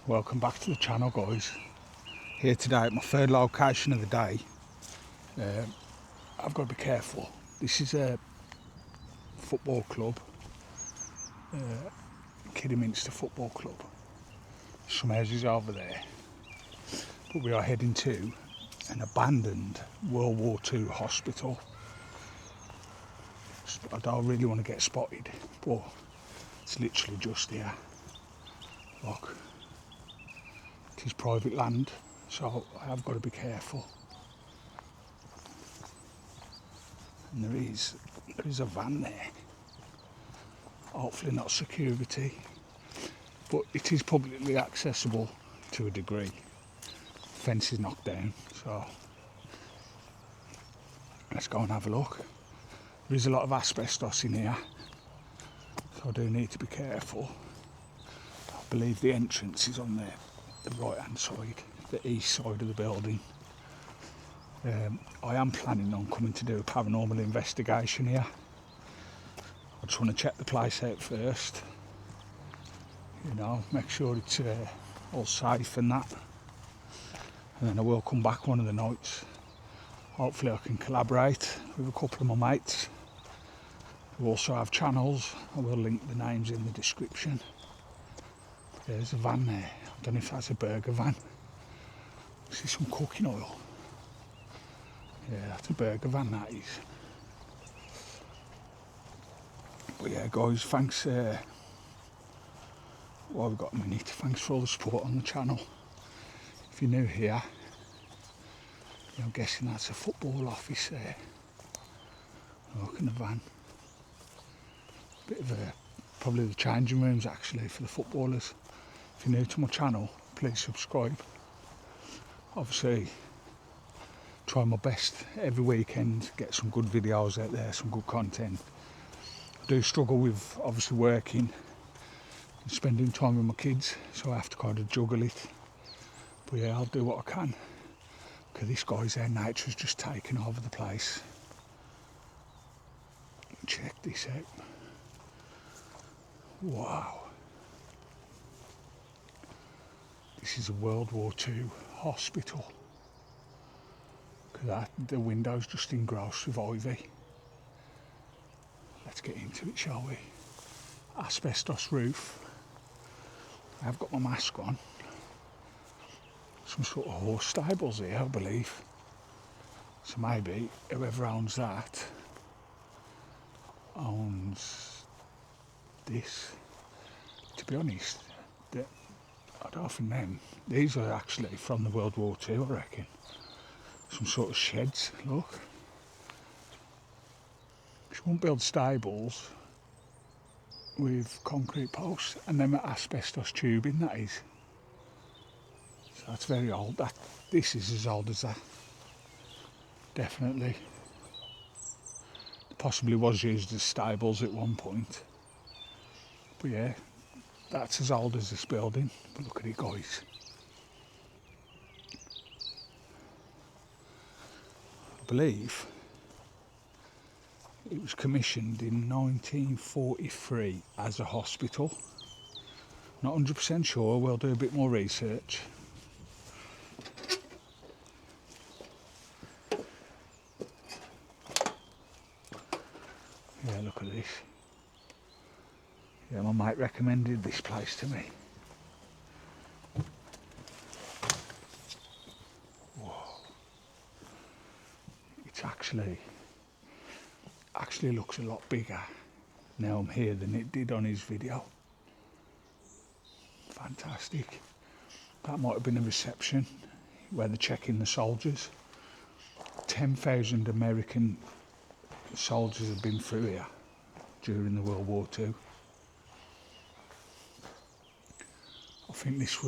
Welcome back to the channel, guys. Here today at my third location of the day. I've got to be careful. This is a football club, Kidderminster Football Club. Some houses over there, but we are heading to an abandoned WW2 hospital. I don't really want to get spotted, but it's literally just here. Look, it is private land, so I have got to be careful. And there is a van there. Hopefully not security, but it is publicly accessible to a degree. Fence is knocked down, so let's go and have a look. There is a lot of asbestos in here, so I do need to be careful. I believe the entrance is on the right hand side, the east side of the building. I am planning on coming to do a paranormal investigation here. I just want to check the place out first, you know, make sure it's all safe and that, and then I will come back one of the nights. Hopefully I can collaborate with a couple of my mates who also have channels. I will link the names in the description. There's a van there. I don't know if that's a burger van. I see some cooking oil. Yeah, that's a burger van, that is. But yeah, guys, thanks. Well, we've got a minute. Thanks for all the support on the channel. If you're new here, I'm guessing that's a football office there. Look in the van. Bit of probably the changing rooms actually for the footballers. If you're new to my channel, please subscribe. Obviously, try my best every weekend, get some good videos out there, some good content. I do struggle with obviously working and spending time with my kids, so I have to kind of juggle it. But yeah, I'll do what I can. Because this guy's there, nature's just taken over the place. Check this out. Wow. This is a World War II hospital. Look at that, the window's just engrossed with ivy. Let's get into it, shall we? Asbestos roof. I've got my mask on. Some sort of horse stables here, I believe. So maybe whoever owns that owns this. To be honest, I don't think these are actually from the World War II, I reckon. Some sort of sheds, look. You won't build stables with concrete posts and then asbestos tubing, that is. So that's very old. This is as old as that. Definitely. It possibly was used as stables at one point. But yeah, that's as old as this building. But look at it, guys. I believe it was commissioned in 1943 as a hospital. Not 100% sure, we'll do a bit more research. Yeah, look at this. Yeah, my mate recommended this place to me. Whoa. It's actually looks a lot bigger now I'm here than it did on his video. Fantastic. That might have been a reception where they're checking the soldiers. 10,000 American soldiers have been through here during the World War II. I think this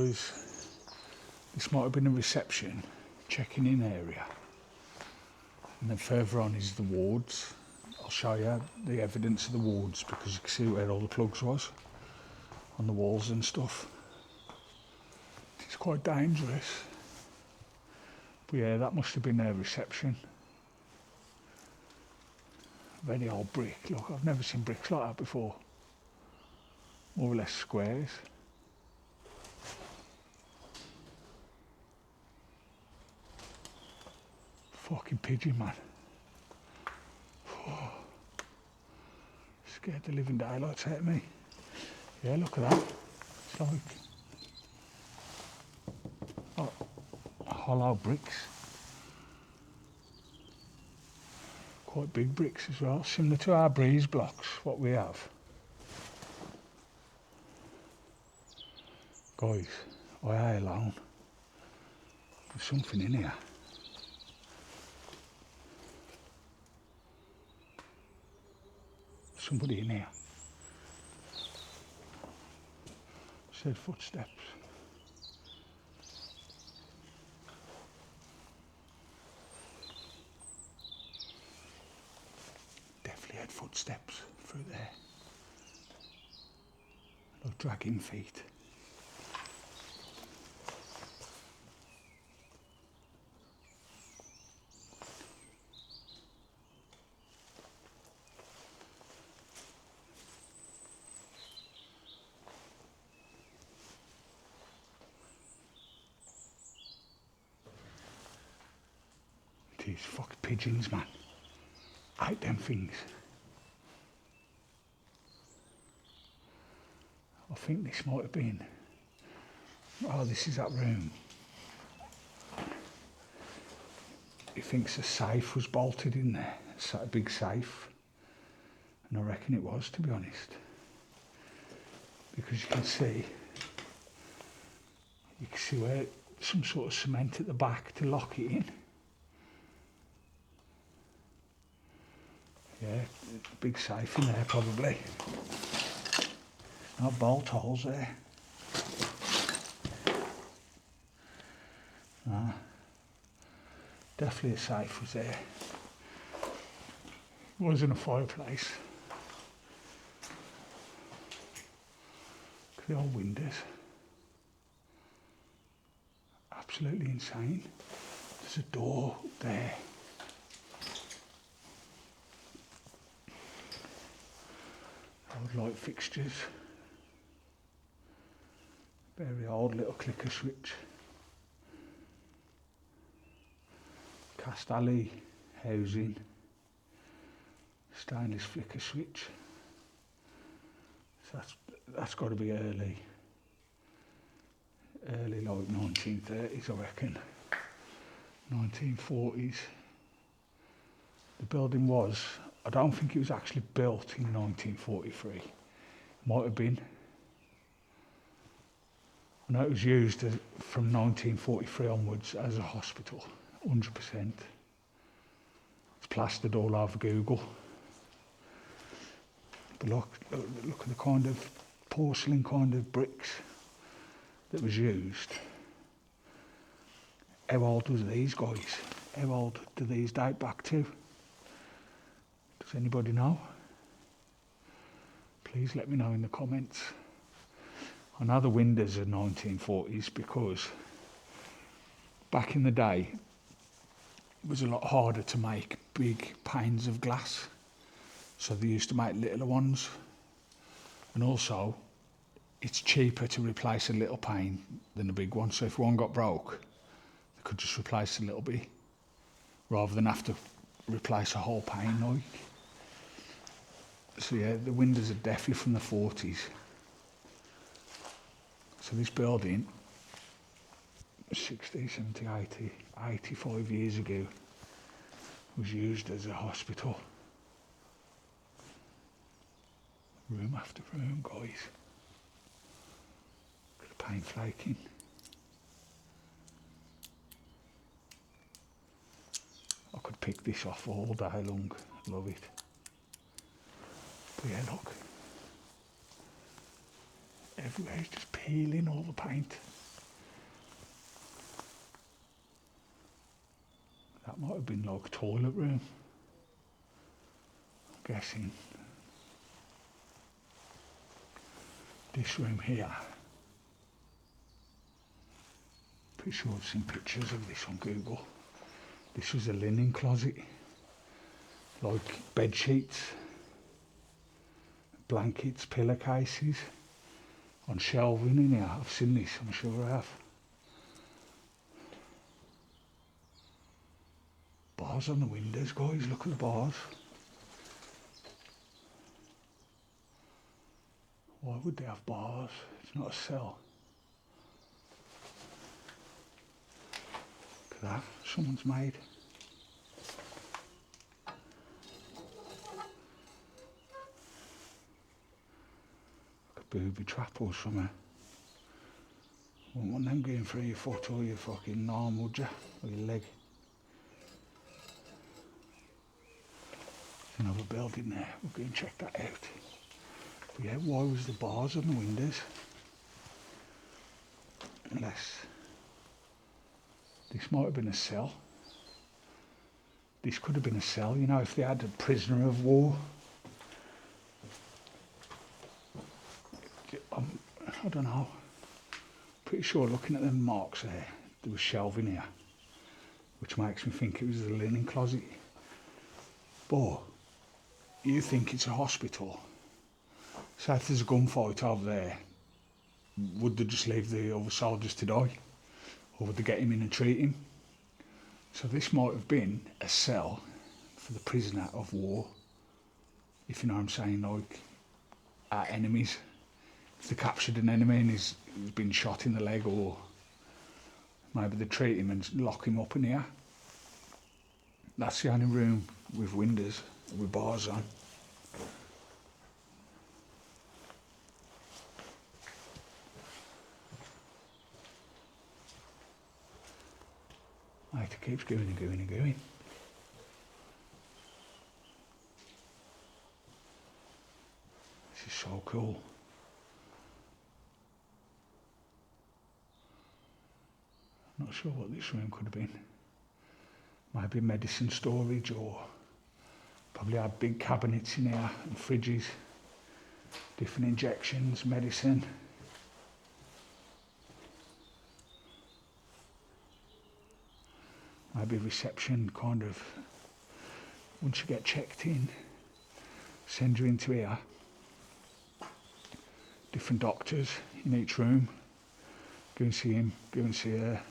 might have been a reception, checking in area. And then further on is the wards. I'll show you the evidence of the wards because you can see where all the plugs was on the walls and stuff. It's quite dangerous. But yeah, that must have been their reception. Very old brick. Look, I've never seen bricks like that before. More or less squares. fucking pigeon, man. Oh, scared the living daylights out of me. Yeah, look at that. It's like hollow bricks. Quite big bricks as well, similar to our breeze blocks, what we have. Guys, I ain't alone. There's something in here. Somebody in here. Said footsteps. Definitely had footsteps through there. Like dragging feet. These fucking pigeons, man. I hate them things. I think this might have been... Oh, this is that room. He thinks a safe was bolted in there. A big safe. And I reckon it was, to be honest. Because you can see where some sort of cement at the back to lock it in. Yeah, big safe in there probably. No bolt holes there. No. Definitely a safe was there. It wasn't a fireplace. Look at the old windows. Absolutely insane. There's a door up there. Old light fixtures. Very old little clicker switch. Cast alley housing. Stainless flicker switch. So that's got to be early like 1930s, I reckon. 1940s. The building was, I don't think it was actually built in 1943. Might have been. I know it was used from 1943 onwards as a hospital, 100%. It's plastered all over Google. But look at the kind of porcelain kind of bricks that was used. How old was these guys? How old do these date back to? Does anybody know? Please let me know in the comments. I know the windows are 1940s because back in the day it was a lot harder to make big panes of glass, so they used to make littler ones, and also it's cheaper to replace a little pane than a big one, so if one got broke they could just replace a little bit rather than have to replace a whole pane like. So yeah, the windows are definitely from the 40s. So this building, 60, 70, 80, 85 years ago, was used as a hospital. Room after room, guys. Look at the paint flaking. I could pick this off all day long. Love it. But yeah, look. Everywhere is just peeling all the paint. That might have been like a toilet room. I'm guessing. This room here. Pretty sure I've seen pictures of this on Google. This was a linen closet. Like bed sheets, blankets, pillowcases. On shelving in here. I've seen this, I'm sure I have. bars on the windows, guys. Look at the bars. Why would they have bars? It's not a cell. Look at that. Someone's made. Like a booby trap or something. Wouldn't want them going through your foot or your fucking arm, would you? Or your leg. There's another building there. We'll go and check that out. But yeah, why was the bars on the windows? Unless this might have been a cell. This could have been a cell, you know, if they had a prisoner of war. I don't know. Pretty sure looking at them marks there was shelving here, which makes me think it was the linen closet. But you think it's a hospital. So if there's a gunfight over there, would they just leave the other soldiers to die? Or would they get him in and treat him? So this might have been a cell for the prisoner of war, if you know what I'm saying, like our enemies. If they captured an enemy and he's been shot in the leg, or maybe they treat him and lock him up in here. That's the only room with windows with bars on. Right, it keeps going and going and going. This is so cool. Not sure what this room could have been. Maybe medicine storage, or probably had big cabinets in here and fridges, different injections, medicine. Maybe reception, kind of, once you get checked in, send you into here. Different doctors in each room. Go and see him, go and see her.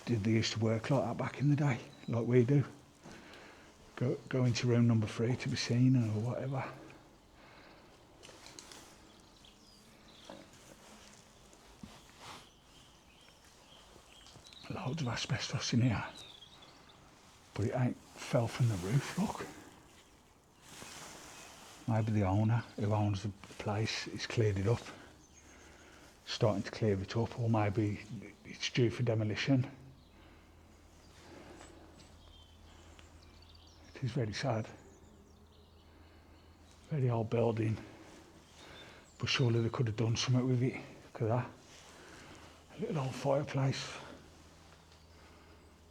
Did they used to work like that back in the day, like we do? Go into room number 3 to be seen or whatever. Loads of asbestos in here, but it ain't fell from the roof, look. Maybe the owner who owns the place has cleared it up, starting to clear it up, or maybe it's due for demolition. It is very sad. Very old building, but surely they could have done something with it. Look at that. A little old fireplace.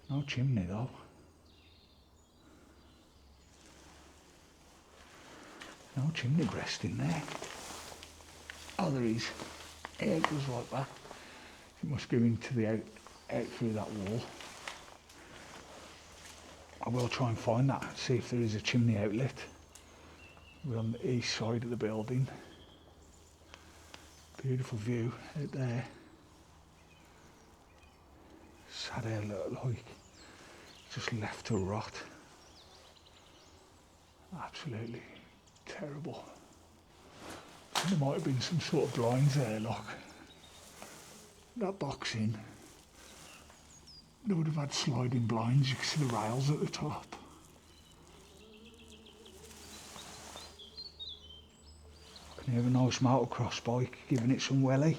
No chimney though. No chimney breast in there. Oh, there is. Yeah, it goes like that. It must go into the out through that wall. I will try and find that, see if there is a chimney outlet. We're on the east side of the building. Beautiful view out there. Sad how it looked like. Just left to rot. Absolutely terrible. There might have been some sort of blinds there, look. That box in. They would have had sliding blinds, you can see the rails at the top. I can hear a nice motocross bike giving it some welly.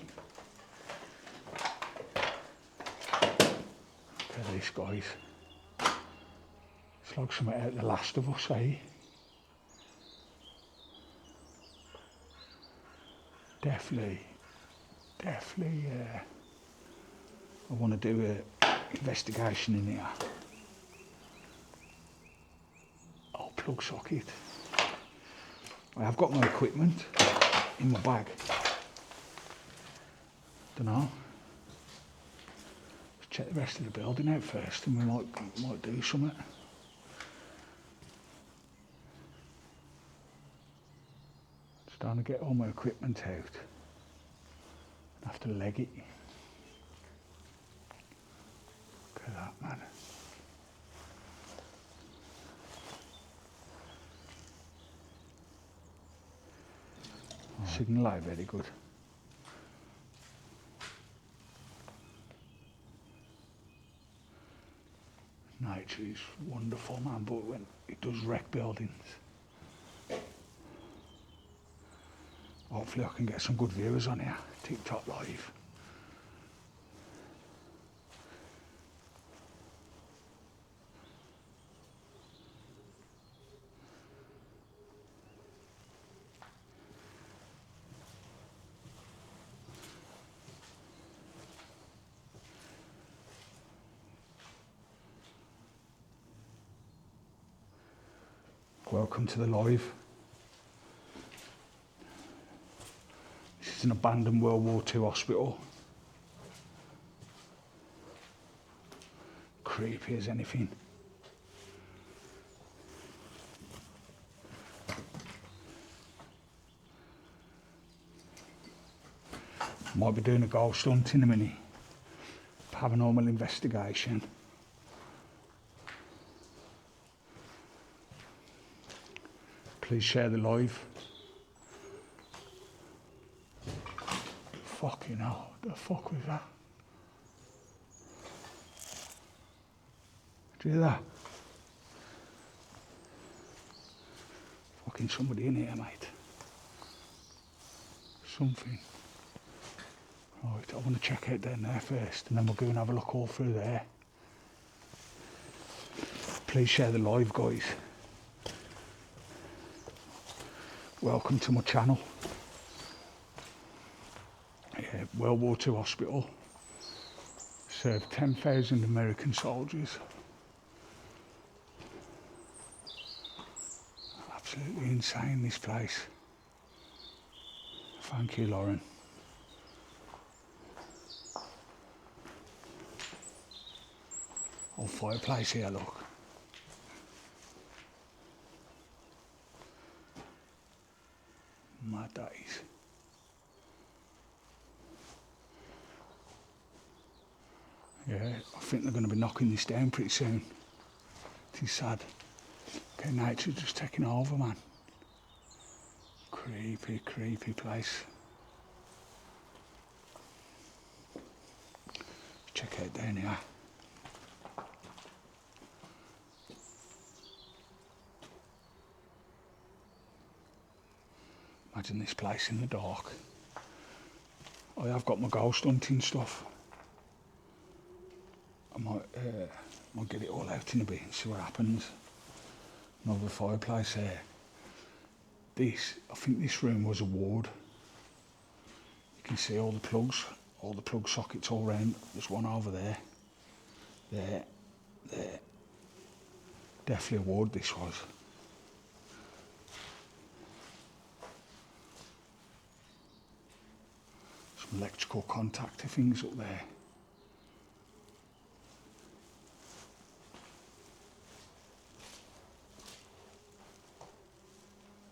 Look at this, guys. It's like something out of The Last of Us, eh? Definitely, I want to do an investigation in here. Oh, plug socket. I have got my equipment in my bag. Don't know. Let's check the rest of the building out first, and we might do something. Starting to get all my equipment out. I have to leg it. Look at that, man. signal ain't very good. Nature is wonderful, man, but when it does wreck buildings. Hopefully I can get some good viewers on here, TikTok live. Welcome to the live. This is an abandoned World War II hospital. Creepy as anything. Might be doing a ghost hunt in a minute. Paranormal investigation. Please share the live. Fucking hell, what the fuck was that? Did you hear that? Fucking somebody in here, mate. Something. Right, I want to check out down there first, and then we'll go and have a look all through there. Please share the live, guys. Welcome to my channel. Yeah, World War II Hospital. Served 10,000 American soldiers. Absolutely insane, this place. Thank you, Lauren. Old fireplace here, look. Mad days. Yeah, I think they're going to be knocking this down pretty soon. It is sad. Okay, nature's just taking over, man. Creepy, creepy place. Check out down here. Imagine this place in the dark. I have got my ghost hunting stuff. I might get it all out in a bit and see what happens. Another fireplace there. I think this room was a ward. You can see all the plug sockets all round. There's one over there. There. Definitely a ward this was. Some electrical contactor things up there.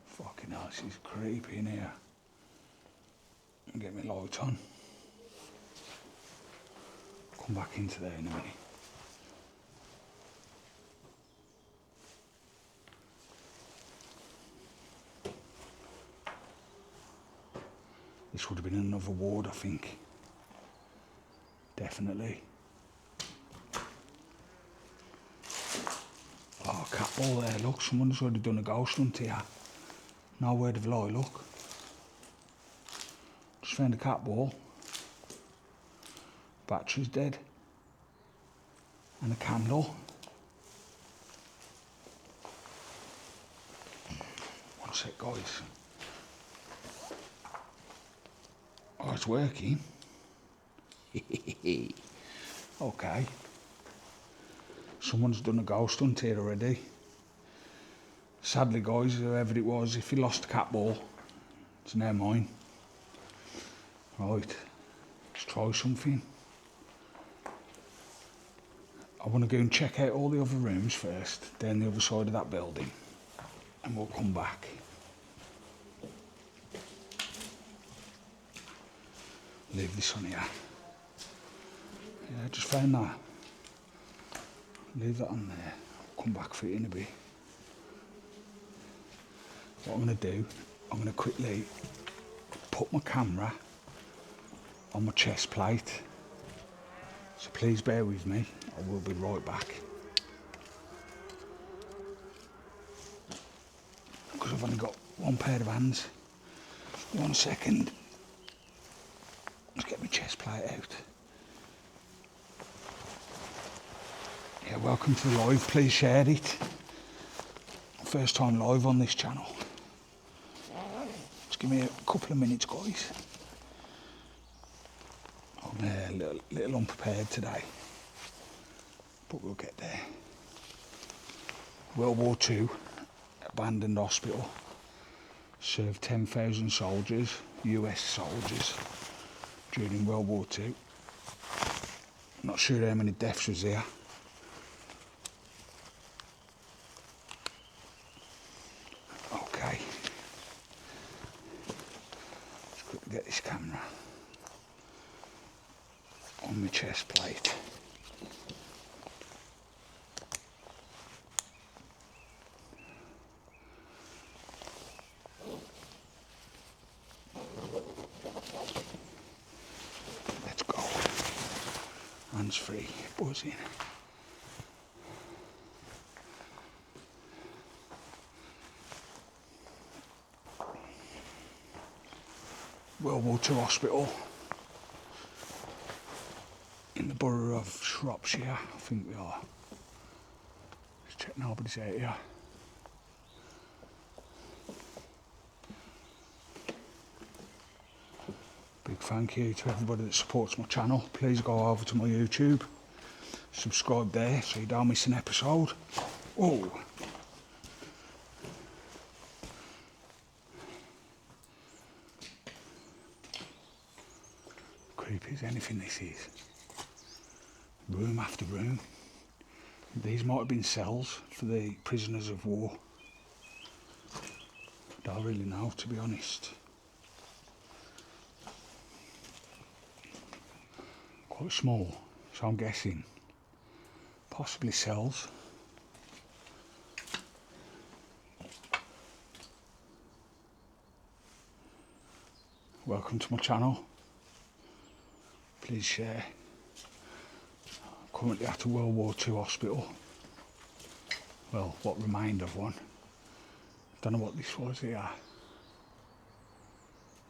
Fucking hell, this is creepy in here. I'll get my light on. Come back into there in a minute. This would have been another ward, I think. Definitely. Oh, cat ball there, look, someone's already done a ghost hunt here. No word of a lie, look. Just found a cat ball. Battery's dead. And a candle. One sec, guys. Oh, it's working. Okay. Someone's done a ghost hunt here already. Sadly, guys, whoever it was, if you lost a cat ball, it's now mine. Right, let's try something. I want to go and check out all the other rooms first, down the other side of that building, and we'll come back. Leave this on here. Yeah, I just found that. Leave that on there. I'll come back for it in a bit. What I'm going to do, I'm going to quickly put my camera on my chest plate, so please bear with me. I will be right back, because I've only got one pair of hands. 1 second. Let's get my chest plate out. Yeah, welcome to the live. Please share it. First time live on this channel. Just give me a couple of minutes, guys. I'm a little unprepared today, but we'll get there. World War II, abandoned hospital, served 10,000 soldiers, US soldiers, during World War II. Not sure how many deaths was there. Okay. Just quickly get this camera on my chest plate. Let's go. Hands free, buzzing. World War II Hospital in the borough of Shropshire, I think we are. Let's check nobody's out here. Big thank you to everybody that supports my channel. Please go over to my YouTube, subscribe there so you don't miss an episode. Oh, creepy as anything this is. Room after room. These might have been cells for the prisoners of war. Don't really know, to be honest. Quite small, so I'm guessing possibly cells. Welcome to my channel. Please share. I'm currently at a World War II hospital. Well, what remained of one. Don't know what this was here.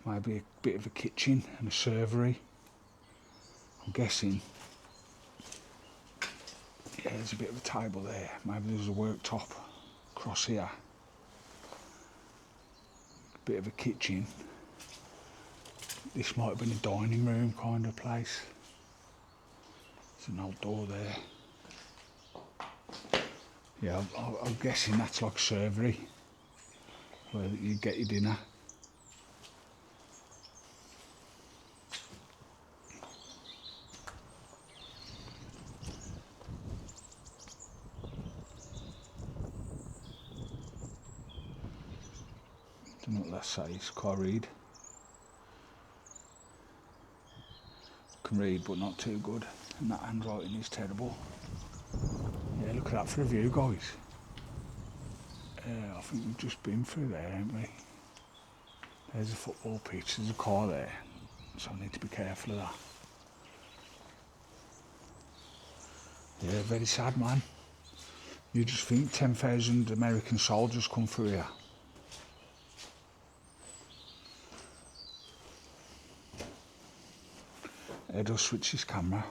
Maybe a bit of a kitchen and a servery. I'm guessing. Yeah, there's a bit of a table there. Maybe there's a worktop across here. A bit of a kitchen. This might have been a dining room kind of place. There's an old door there. Yeah, I'm guessing that's like a servery, where you get your dinner. Don't know what that says, can't read. Can read but not too good, and that handwriting is terrible. Yeah, look at that for a view, guys. I think we've just been through there, haven't we? There's a football pitch, there's a car there, so I need to be careful of that. Yeah, very sad, man. You just think 10,000 American soldiers come through here. How do I switch this camera?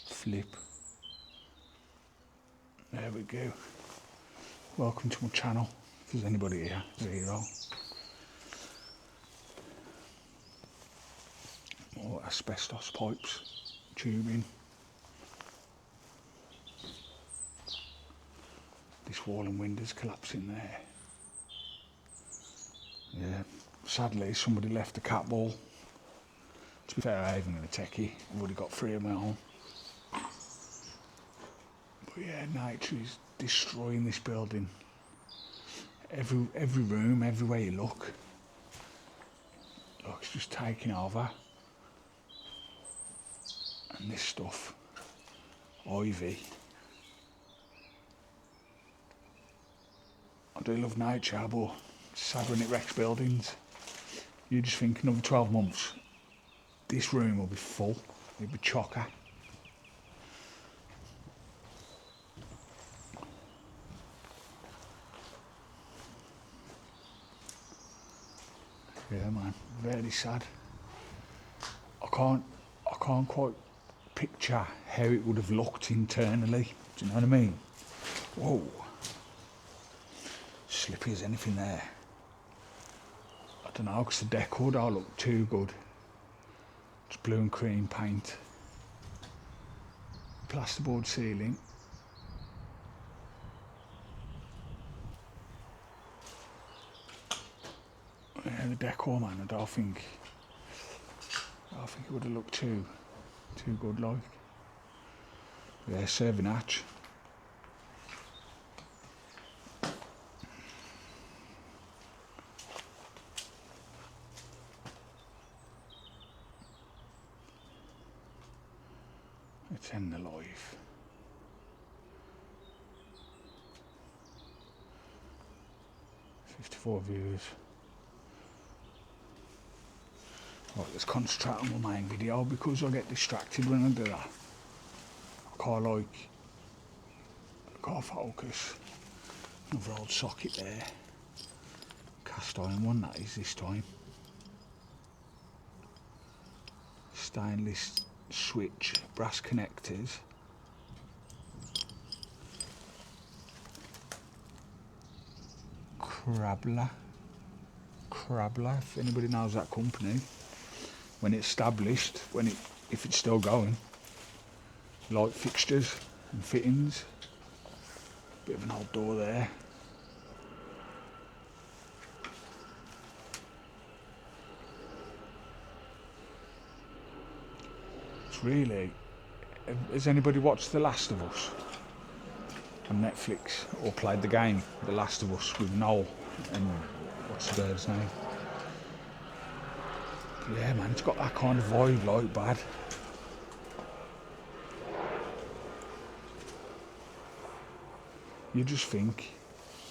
Flip. There we go. Welcome to my channel. If there's anybody here, zero. More asbestos pipes, tubing. This wall and windows collapsing there. Yeah, sadly somebody left the cat ball. To be fair, I ain't even going to take it. I've already got 3 of my own. But yeah, nature is destroying this building. Every room, everywhere you look, it's just taking over. And this stuff, ivy. I do love nature, but it's sad when it wrecks buildings. You just think another 12 months, this room will be full. It'll be chocker. Yeah, man, very sad. I can't quite picture how it would have looked internally. Do you know what I mean? Whoa. Slippy as anything there. I don't know, because the decor don't look too good. It's blue and cream paint. Plasterboard ceiling. Yeah, the decor, man, I don't think it would have looked too good, like. Yeah, serving hatch. Let's end the live. "54 views. Right, let's concentrate on my main video because I get distracted when I do that. I can't focus. Another old socket there. Cast iron one that is this time. Stainless switch, brass connectors. Krabbler, if anybody knows that company. When it's established, if it's still going. Light fixtures and fittings. Bit of an old door there. It's really... Has anybody watched The Last of Us on Netflix or played the game The Last of Us with Noel and what's the bird's name? Yeah, man, it's got that kind of vibe, like, bad. You just think,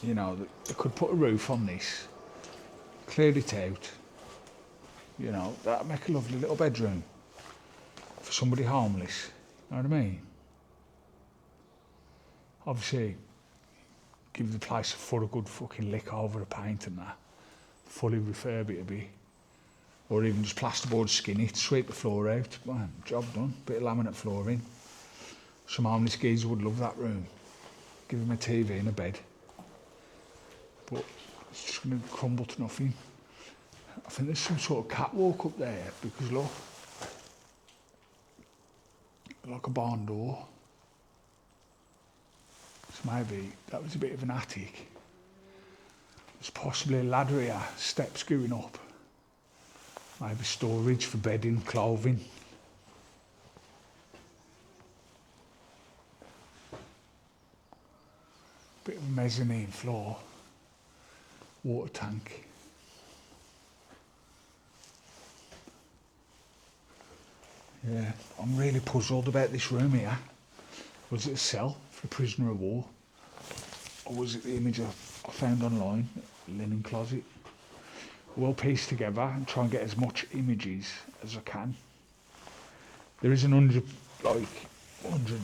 you know, that they could put a roof on this, clear it out, you know, that'd make a lovely little bedroom for somebody homeless, you know what I mean? Obviously, give the place a full good fucking lick over the paint and that, fully refurb it a bit, or even just plasterboard skin it, sweep the floor out, man, job done, bit of laminate flooring. Some homeless geezer would love that room. Give him a TV and a bed. But it's just going to crumble to nothing. I think there's some sort of catwalk up there because look, like a barn door. So maybe that was a bit of an attic. There's possibly a ladder here, steps going up. Maybe storage for bedding, clothing. Bit of a mezzanine floor. Water tank. Yeah, I'm really puzzled about this room here. Was it a cell for a prisoner of war? Or was it the image I found online, linen closet? We'll piece together and try and get as much images as I can. There is hundreds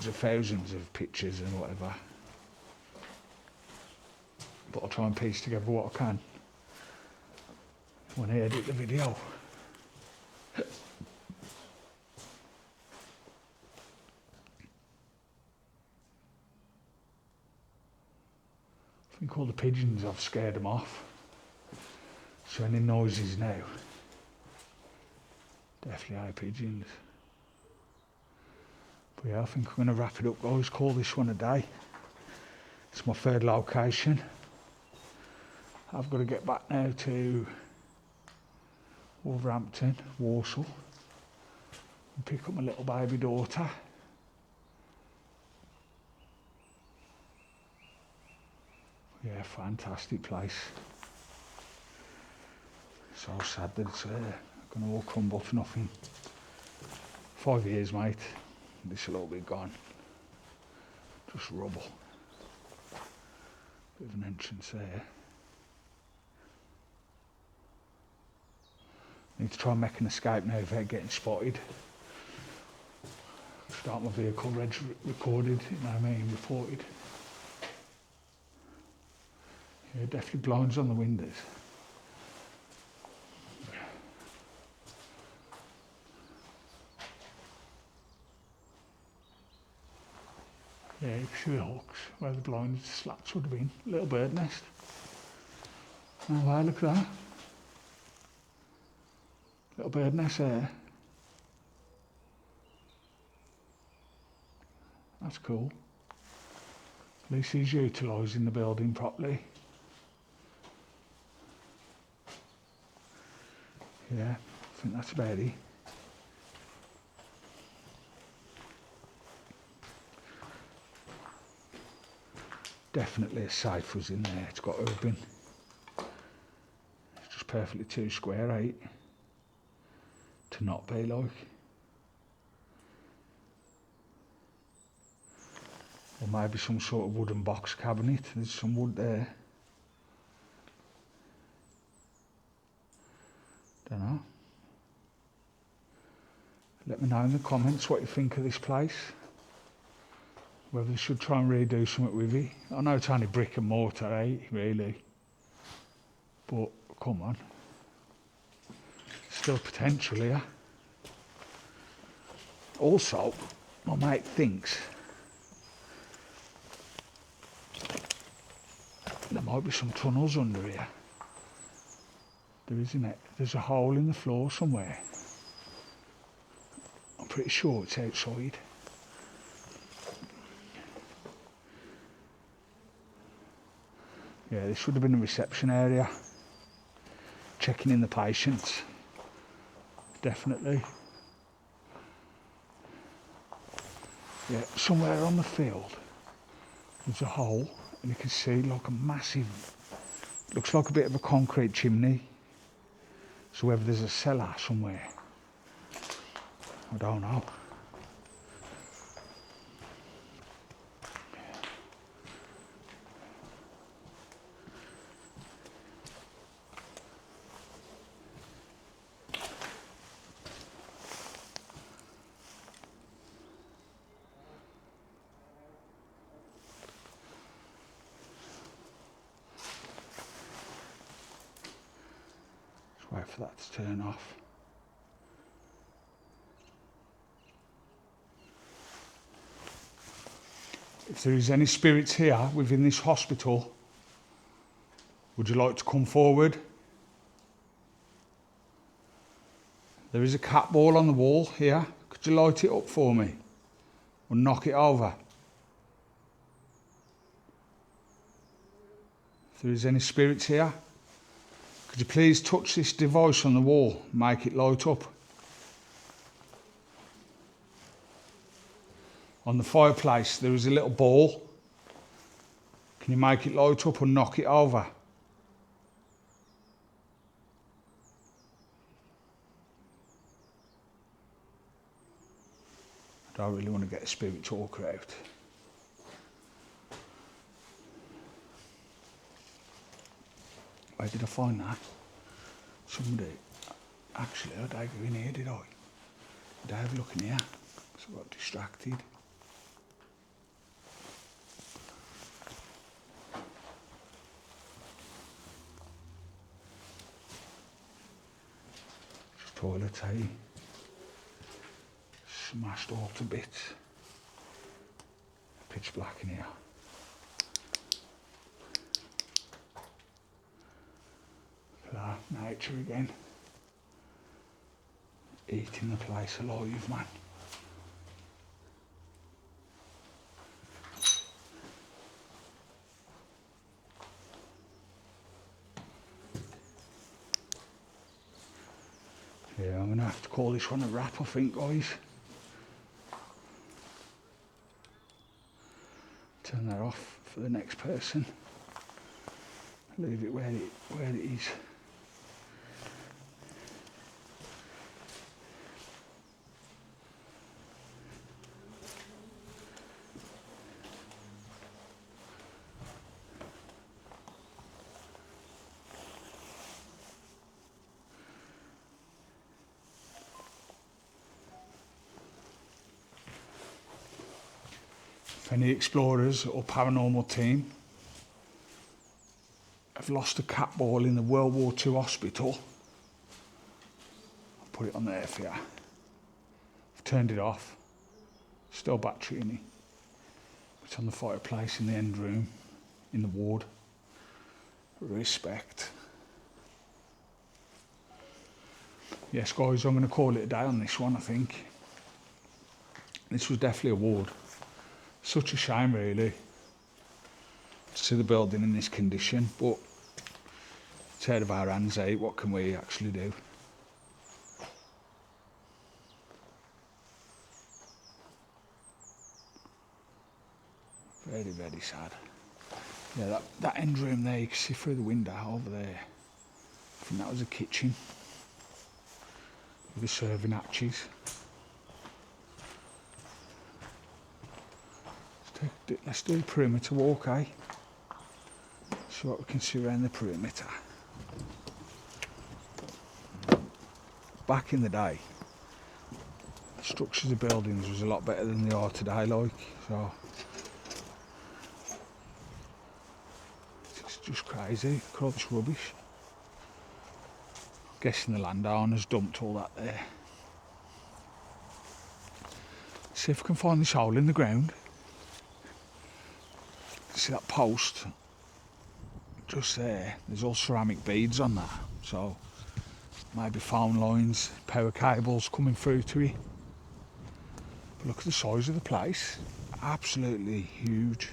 of thousands of pictures and whatever. But I'll try and piece together what I can when I edit the video. I think all the pigeons, I've scared them off. So any noises now, definitely are pigeons. But yeah, I think I'm going to wrap it up, guys. Call this one a day. It's my third location. I've got to get back now to Wolverhampton, Walsall, and pick up my little baby daughter. Yeah, fantastic place. So sad that it's going to all crumble to nothing. 5 years, mate. This will all be gone. Just rubble. Bit of an entrance there. Need to try and make an escape now without getting spotted. Start my vehicle recorded, you know what I mean, reported. Yeah, definitely blinds on the windows. Yeah, you can see the hooks where the blind slats would have been. Little bird nest. Oh wow, look at that. Little bird nest there. That's cool. At least he's utilising the building properly. Yeah, I think that's about it. Definitely a safe was in there. It's got open. It's just perfectly too square, eh? To not be like. Or maybe some sort of wooden box cabinet. There's some wood there. Don't know. Let me know in the comments what you think of this place. Whether they should try and redo something with it. I know it's only brick and mortar, eh, really. But, come on. Still potential here. Also, my mate thinks there might be some tunnels under here. There isn't it? There's a hole in the floor somewhere. I'm pretty sure it's outside. Yeah, this would have been a reception area. Checking in the patients. Definitely. Yeah, somewhere on the field there's a hole and you can see like a massive, looks like a bit of a concrete chimney. So whether there's a cellar somewhere, I don't know. Wait for that to turn off. If there is any spirits here within this hospital, would you like to come forward? There is a cat ball on the wall here. Could you light it up for me? Or knock it over? If there is any spirits here, could you please touch this device on the wall, make it light up? On the fireplace there is a little ball. Can you make it light up or knock it over? I don't really want to get a spirit talker out. Where did I find that? Somebody, actually I didn't go in here, did I? Did I have a look in here? So I got distracted. Just toilet, eh? Smashed all to bits. Pitch black in here. Nature again. Eating the place alive, man. Yeah, I'm gonna have to call this one a wrap, I think, guys. Turn that off for the next person. Leave it where it is. If any explorers or paranormal team have lost a cat ball in the WW2 Hospital, I'll put it on there for you. I've turned it off, still battery in it. It's on the fireplace in the end room, in the ward. Respect. Yes guys, I'm going to call it a day on this one, I think. This was definitely a ward. Such a shame really to see the building in this condition, but it's out of our hands, eh? What can we actually do? Very, very sad. Yeah, that end room there, you can see through the window over there. I think that was a kitchen with the serving hatches. Let's do a perimeter walk, eh? See what we can see around the perimeter. Back in the day, the structures of buildings was a lot better than they are today, like, so. It's just crazy, look at all this rubbish. I'm guessing the landowners dumped all that there. See if we can find this hole in the ground. See that post just there, there's all ceramic beads on that, so maybe phone lines, power cables coming through to it. But look at the size of the place, absolutely huge.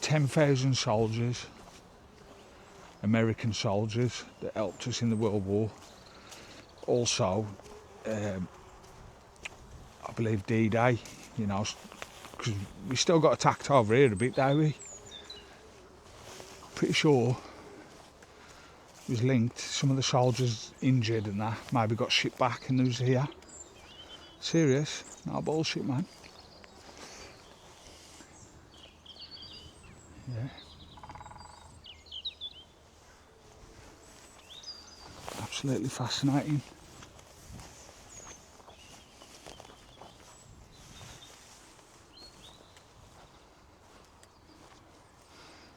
10,000 soldiers, American soldiers that helped us in the World War. Also, I believe D-Day, you know, because we still got attacked over here a bit, don't we? Pretty sure it was linked. Some of the soldiers injured and that maybe got shipped back and they was here. Serious, no bullshit, man. Yeah. Absolutely fascinating.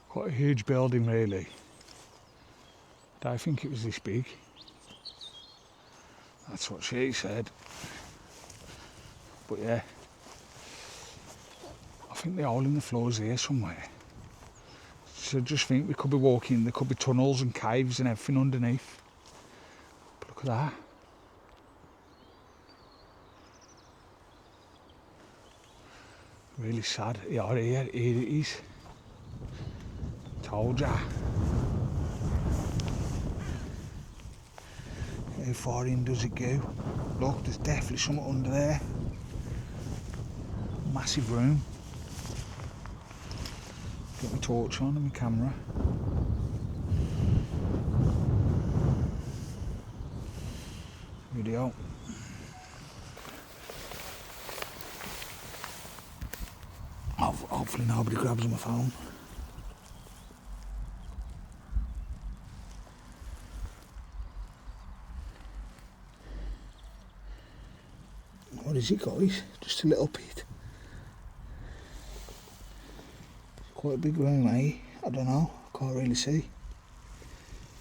Quite a huge building really. Don't think it was this big. That's what she said. But yeah, I think the hole in the floor is here somewhere. So I just think we could be walking, there could be tunnels and caves and everything underneath. But look at that. Really sad. Yeah, here it is. Told ya. How far in does it go? Look, there's definitely something under there. Massive room. Get my torch on and my camera. Video. Hopefully nobody grabs my phone. What is it, guys? Just a little pit. Quite a big room, eh? I don't know. I can't really see.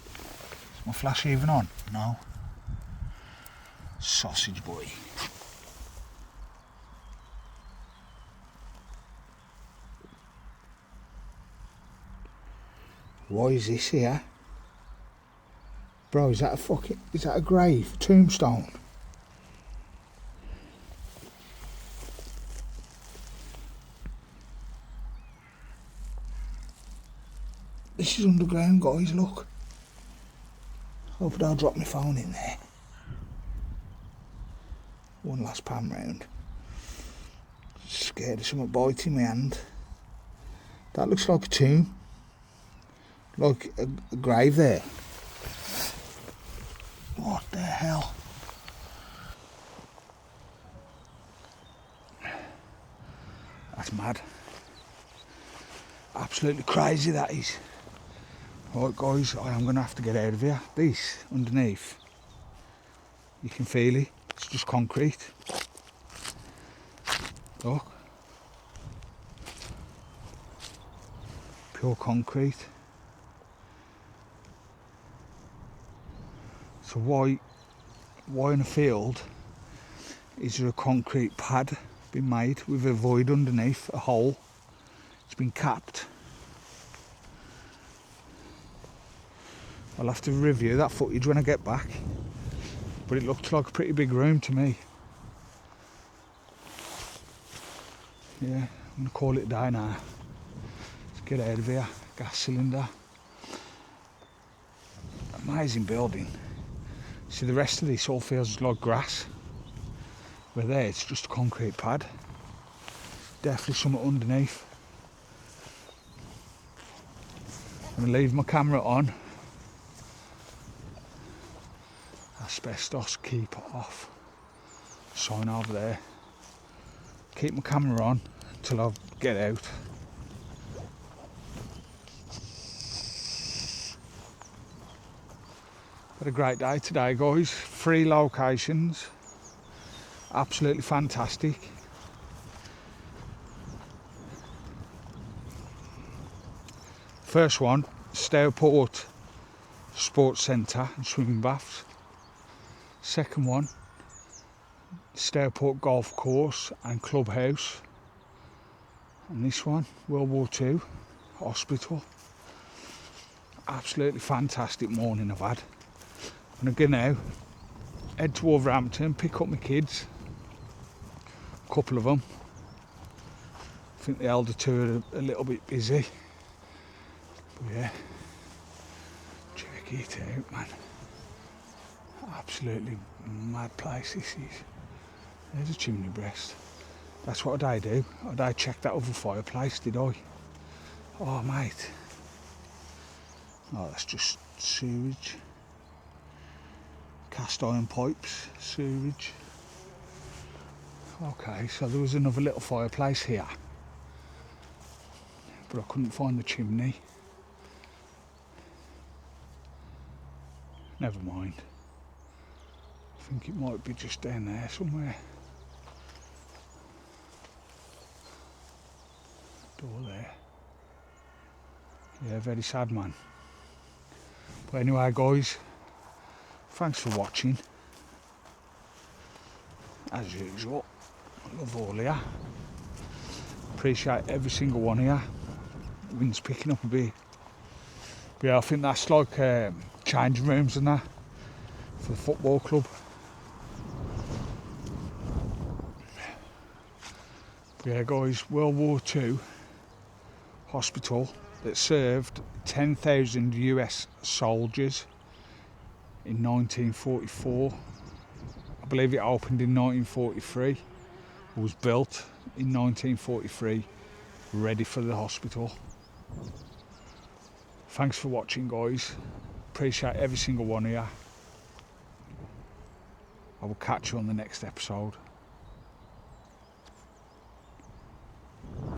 Is my flash even on? No. Sausage boy. Why is this here? Bro, is that a grave? Tombstone? This is underground, guys, look. Hope I'll drop my phone in there. One last pan round. Scared of something biting my hand. That looks like a tomb. Like a grave there. What the hell? That's mad. Absolutely crazy, that is. Right guys, I am going to have to get out of here. This, underneath, you can feel it. It's just concrete. Look. pure concrete. So why in a field is there a concrete pad been made with a void underneath, a hole? It's been capped. I'll have to review that footage when I get back, but it looked like a pretty big room to me. Yeah, I'm going to call it a day now. Let's get out of here. Gas cylinder. Amazing building. See, the rest of this all feels like grass. Where there, it's just a concrete pad. Definitely something underneath. I'm going to leave my camera on. Asbestos, keep off. Sign over there. Keep my camera on until I get out. Had a great day today, guys. 3 locations. Absolutely fantastic. First one, Stourport Sports Centre and Swimming Baths. Second one, Stourport Golf Course and Clubhouse. And this one, WW2 Hospital. Absolutely fantastic morning I've had. I'm going to go now, head to Wolverhampton, pick up my kids. A couple of them. I think the elder two are a little bit busy. But yeah, check it out, man. Absolutely mad place this is. There's a chimney breast. That's what I do. I check that other fireplace, did I? Oh, mate. Oh, that's just sewage. Cast iron pipes, sewage. Okay, so there was another little fireplace here. But I couldn't find the chimney. Never mind. I think it might be just down there somewhere. Door there. Yeah, very sad, man. But anyway, guys, thanks for watching. As usual, I love all of you. Appreciate every single one of you. The wind's picking up a bit. But yeah, I think that's like changing rooms and that for the football club. But yeah, guys, World War II Hospital that served 10,000 US soldiers in 1944. I believe it opened in 1943. It was built in 1943, ready for the hospital. Thanks for watching, guys. Appreciate every single one of you. I will catch you on the next episode.